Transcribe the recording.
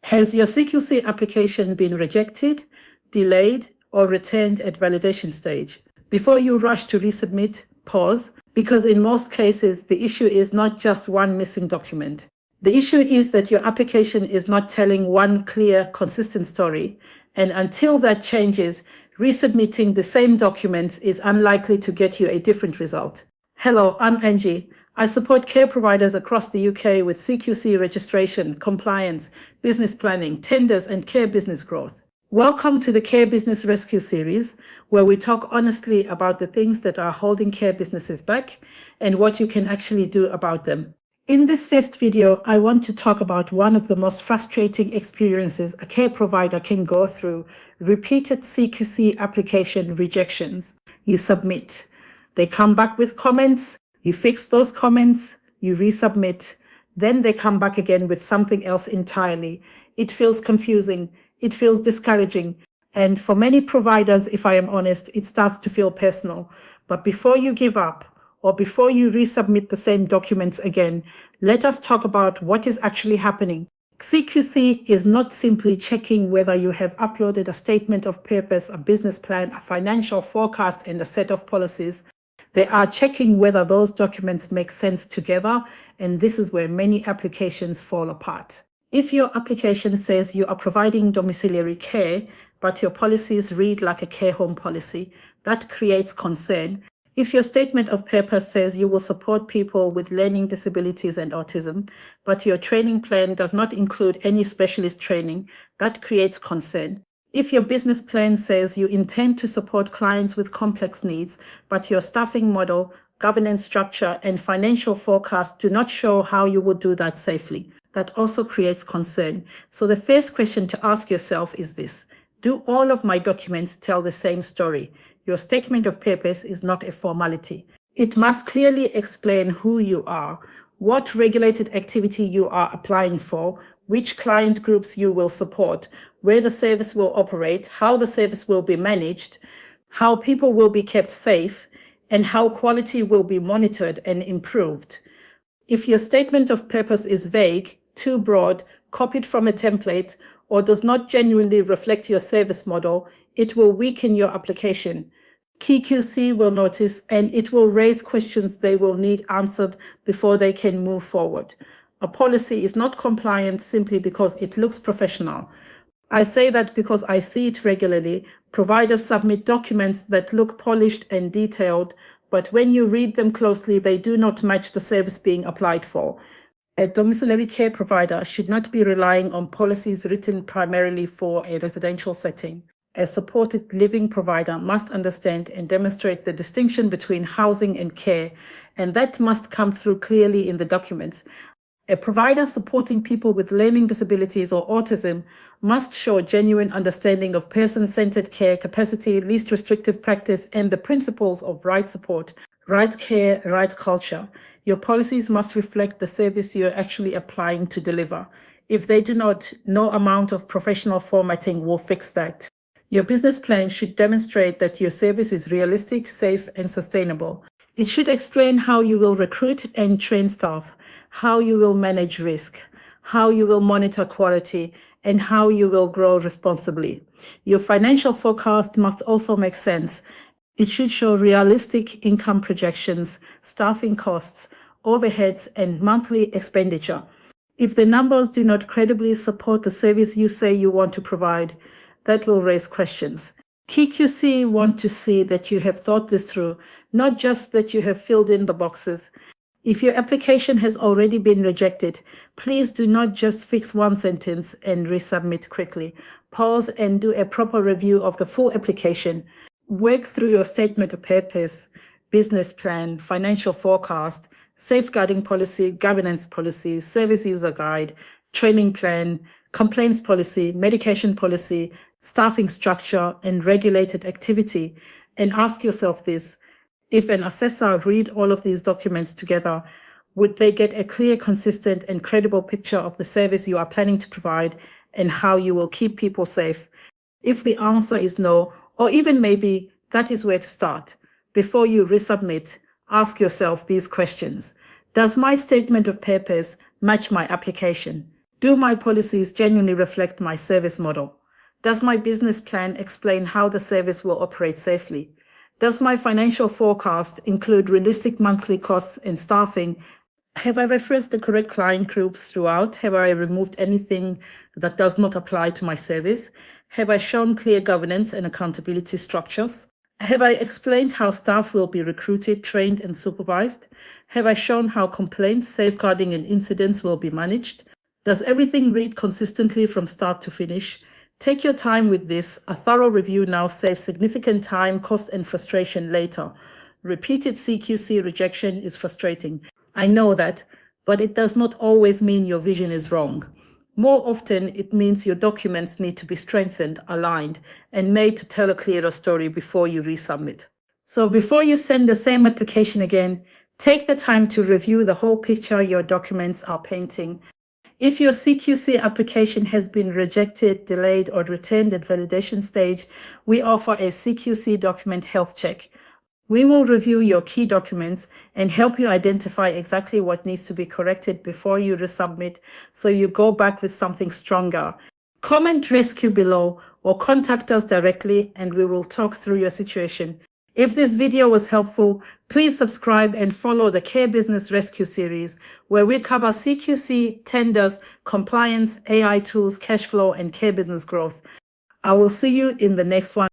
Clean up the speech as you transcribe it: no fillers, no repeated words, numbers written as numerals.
Has your CQC application been rejected, delayed, or returned at validation stage? Before you rush to resubmit, pause, because in most cases, the issue is not just one missing document. The issue is that your application is not telling one clear, consistent story, and until that changes, resubmitting the same documents is unlikely to get you a different result. Hello, I'm Angie. I support care providers across the UK with CQC registration, compliance, business planning, tenders, and care business growth. Welcome to the Care Business Rescue series, where we talk honestly about the things that are holding care businesses back and what you can actually do about them. In this first video, I want to talk about one of the most frustrating experiences a care provider can go through: repeated CQC application rejections. You submit, they come back with comments, you fix those comments, you resubmit, then they come back again with something else entirely. It feels confusing, it feels discouraging, and for many providers, if I am honest, it starts to feel personal. But before you give up, or before you resubmit the same documents again, let us talk about what is actually happening. CQC is not simply checking whether you have uploaded a statement of purpose, a business plan, a financial forecast, and a set of policies. They are checking whether those documents make sense together, and this is where many applications fall apart. If your application says you are providing domiciliary care, but your policies read like a care home policy, that creates concern. If your statement of purpose says you will support people with learning disabilities and autism, but your training plan does not include any specialist training, that creates concern. If your business plan says you intend to support clients with complex needs, but your staffing model, governance structure, and financial forecast do not show how you would do that safely, that also creates concern. So the first question to ask yourself is this: do all of my documents tell the same story? Your statement of purpose is not a formality. It must clearly explain who you are, what regulated activity you are applying for, which client groups you will support, where the service will operate, how the service will be managed, how people will be kept safe, and how quality will be monitored and improved. If your statement of purpose is vague, too broad, copied from a template, or does not genuinely reflect your service model, it will weaken your application. CQC will notice, and it will raise questions they will need answered before they can move forward. A policy is not compliant simply because it looks professional. I say that because I see it regularly. Providers submit documents that look polished and detailed, but when you read them closely, they do not match the service being applied for. A domiciliary care provider should not be relying on policies written primarily for a residential setting. A supported living provider must understand and demonstrate the distinction between housing and care, and that must come through clearly in the documents. A provider supporting people with learning disabilities or autism must show genuine understanding of person-centered care, capacity, least restrictive practice, and the principles of right support, right care, right culture. Your policies must reflect the service you're actually applying to deliver. If they do not, no amount of professional formatting will fix that. Your business plan should demonstrate that your service is realistic, safe, and sustainable. It should explain how you will recruit and train staff, how you will manage risk, how you will monitor quality, and how you will grow responsibly. Your financial forecast must also make sense. It should show realistic income projections, staffing costs, overheads, and monthly expenditure. If the numbers do not credibly support the service you say you want to provide, that will raise questions. CQC want to see that you have thought this through, not just that you have filled in the boxes. If your application has already been rejected, please do not just fix one sentence and resubmit quickly. Pause and do a proper review of the full application. Work through your statement of purpose, business plan, financial forecast, safeguarding policy, governance policy, service user guide, training plan, complaints policy, medication policy, staffing structure, and regulated activity. And ask yourself this: if an assessor read all of these documents together, would they get a clear, consistent, and credible picture of the service you are planning to provide and how you will keep people safe? If the answer is no, or even maybe, that is where to start. Before you resubmit, ask yourself these questions. Does my statement of purpose match my application? Do my policies genuinely reflect my service model? Does my business plan explain how the service will operate safely? Does my financial forecast include realistic monthly costs and staffing? Have I referenced the correct client groups throughout? Have I removed anything that does not apply to my service? Have I shown clear governance and accountability structures? Have I explained how staff will be recruited, trained, and supervised? Have I shown how complaints, safeguarding, and incidents will be managed? Does everything read consistently from start to finish? Take your time with this. A thorough review now saves significant time, cost, and frustration later. Repeated CQC rejection is frustrating. I know that, but it does not always mean your vision is wrong. More often, it means your documents need to be strengthened, aligned, and made to tell a clearer story before you resubmit. So before you send the same application again, take the time to review the whole picture your documents are painting. If your CQC application has been rejected, delayed, or returned at validation stage, we offer a CQC document health check. We will review your key documents and help you identify exactly what needs to be corrected before you resubmit, so you go back with something stronger. Comment rescue below or contact us directly and we will talk through your situation. If this video was helpful, please subscribe and follow the Care Business Rescue series, where we cover CQC, tenders, compliance, AI tools, cash flow, and care business growth. I will see you in the next one.